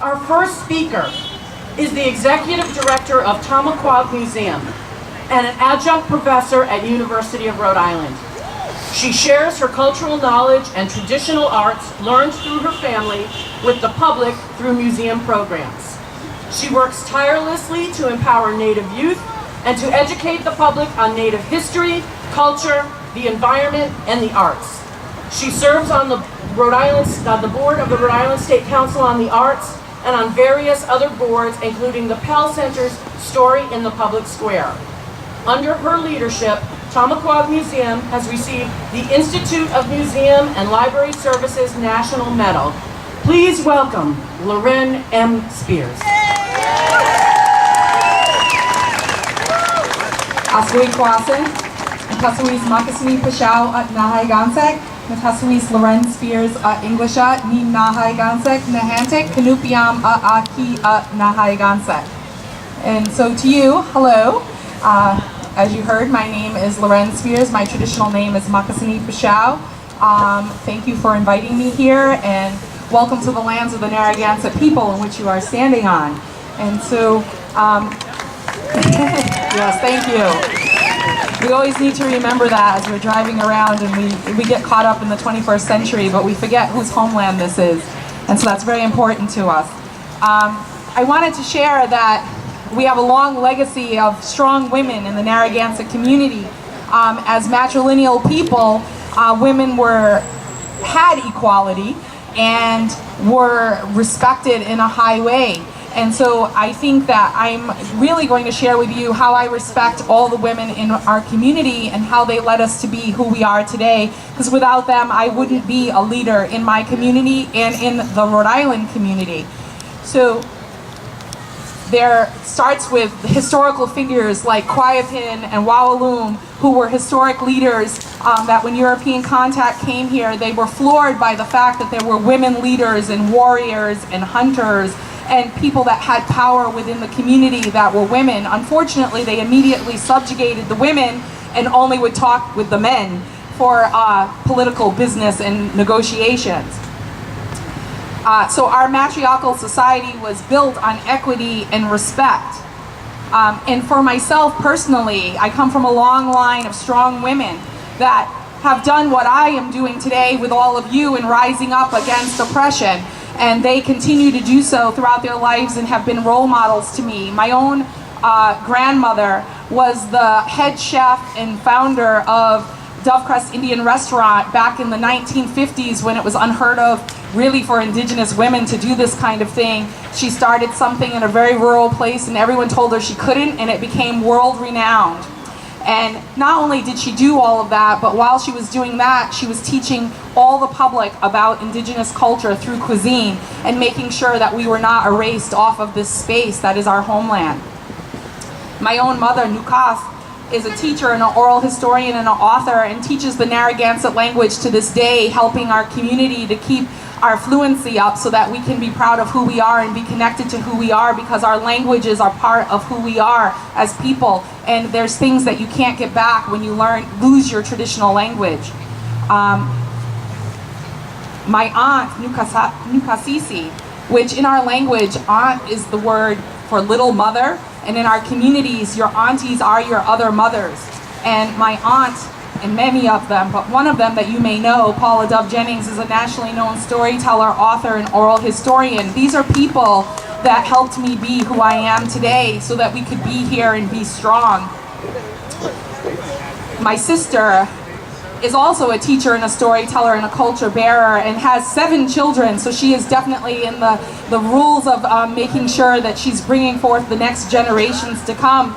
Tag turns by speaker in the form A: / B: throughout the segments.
A: Our first speaker is the Executive Director of Tomaquag Museum and an adjunct professor at University of Rhode Island. She shares her cultural knowledge and traditional arts learned through her family with the public through museum programs. She works tirelessly to empower Native youth and to educate the public on Native history, culture, the environment, and the arts. She serves on the board of the Rhode Island State Council on the Arts and on various other boards, including the Pell Center's Story in the Public Square. Under her leadership, Tomaquag Museum has received the Institute of Museum and Library Services National Medal. Please welcome Loren M. Spears.
B: Asui Quaiapen, Natasuis Makasini Pashao at Narragansett, Natasuis Loren Spears at Englisha, Ni Narragansett, Nahantek, Kanupiam Aki at Narragansett. And so to you, hello. As you heard, my name is Loren Spears. My traditional name is Makasini Pashao. Thank you for inviting me here, and welcome to the lands of the Narragansett people in which you are standing on. And so, yes, thank you. We always need to remember that as we're driving around and we get caught up in the 21st century, but we forget whose homeland this is. And so that's very important to us. I wanted to share that we have a long legacy of strong women in the Narragansett community. As matrilineal people, women had equality and were respected in a high way. And so I think that I'm really going to share with you how I respect all the women in our community and how they led us to be who we are today. Because without them, I wouldn't be a leader in my community and in the Rhode Island community. So there starts with historical figures like Quaiapen and Weunquesh, who were historic leaders that when European contact came here, they were floored by the fact that there were women leaders and warriors and hunters and people that had power within the community that were women. Unfortunately, they immediately subjugated the women and only would talk with the men for political business and negotiations. So our matriarchal society was built on equity and respect. And for myself personally, I come from a long line of strong women that have done what I am doing today with all of you in rising up against oppression. And they continue to do so throughout their lives and have been role models to me. My own grandmother was the head chef and founder of Crest Indian restaurant back in the 1950s, when it was unheard of really for Indigenous women to do this kind of thing. She started something in a very rural place and everyone told her she couldn't, and it became world renowned. And not only did she do all of that, but while she was doing that, she was teaching all the public about Indigenous culture through cuisine and making sure that we were not erased off of this space that is our homeland. My own mother, Nukas, is a teacher and an oral historian and an author and teaches the Narragansett language to this day, helping our community to keep our fluency up so that we can be proud of who we are and be connected to who we are, because our languages are part of who we are as people, and there's things that you can't get back when you lose your traditional language. My aunt, Nukasisi, which in our language, aunt is the word for little mother, and in our communities, your aunties are your other mothers. And my aunt, and many of them, but one of them that you may know, Paula Dove Jennings, is a nationally known storyteller, author, and oral historian. These are people that helped me be who I am today so that we could be here and be strong. My sister is also a teacher and a storyteller and a culture bearer and has 7 children, so she is definitely in the rules of making sure that she's bringing forth the next generations to come.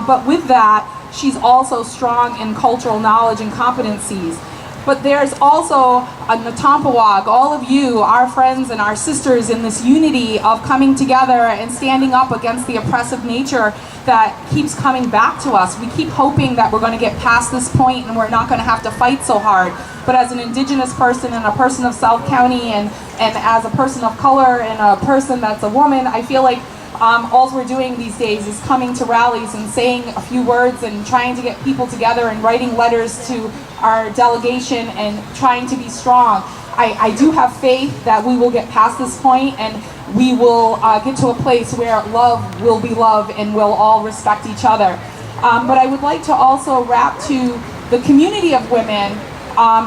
B: But with that, she's also strong in cultural knowledge and competencies. But there's also a Tomaquag, all of you, our friends and our sisters, in this unity of coming together and standing up against the oppressive nature that keeps coming back to us. We keep hoping that we're going to get past this point and we're not going to have to fight so hard. But as an Indigenous person and a person of South County and as a person of color and a person that's a woman, I feel like all we're doing these days is coming to rallies and saying a few words and trying to get people together and writing letters to our delegation and trying to be strong. I do have faith that we will get past this point, and we will get to a place where love will be love and we'll all respect each other. But I would like to also wrap to the community of women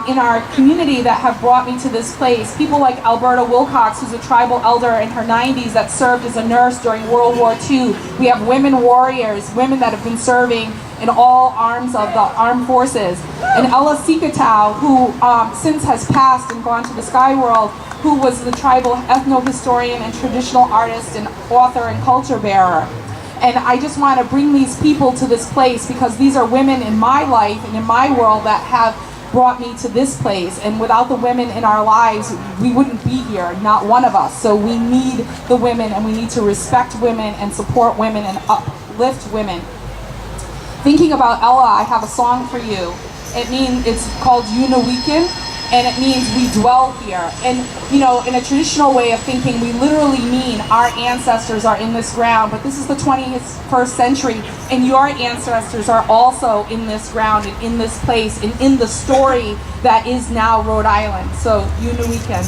B: in our community that have brought me to this place. People like Alberta Wilcox, who's a tribal elder in her 90s that served as a nurse during World War II. We have women warriors, women that have been serving in all arms of the armed forces. And LSC Ktau, who since has passed and gone to the sky world, who was the tribal ethno-historian and traditional artist and author and culture bearer. And I just want to bring these people to this place because these are women in my life and in my world that have brought me to this place, and without the women in our lives we wouldn't be here, not one of us. So we need the women, and we need to respect women and support women and uplift women. Thinking about Ella, I have a song for you. It's called Unaweekan, and it means we dwell here. And you know, in a traditional way of thinking, we literally mean our ancestors are in this ground, but this is the 21st century, and your ancestors are also in this ground and in this place and in the story that is now Rhode Island. So, Unaweekan.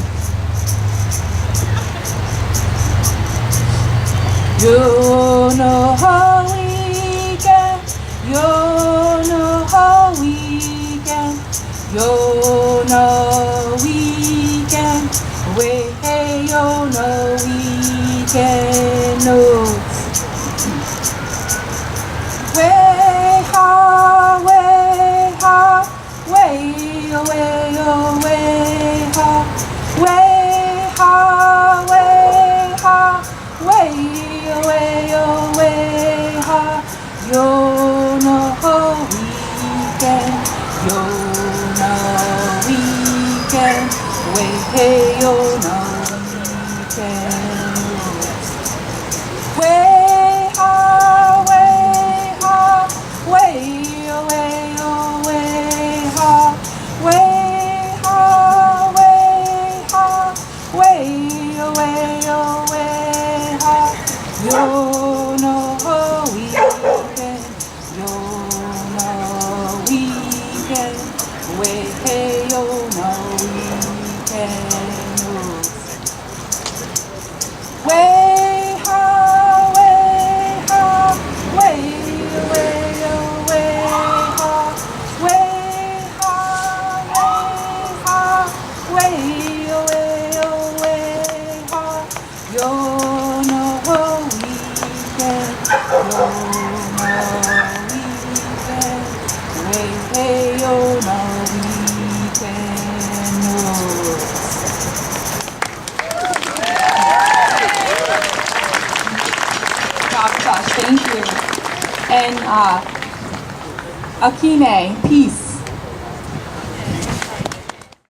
B: Unaweekan, Unaweekan, Unaweekan, way Unaweekan notes. Way ha, way ha, way way way ha, way ha, way ha, way way ha. Unaweekan, Unaweekan, way Unaweekan. Way ha, way ha, way way ha, way ha, way ha, way way ha. Unaweekan, Unaweekan, way Unaweekan. Way ha, way ha, way way ha, way ha, way ha. Unaweekan, Unaweekan, way Unaweekan. Gosh, thank you. And Akine, peace.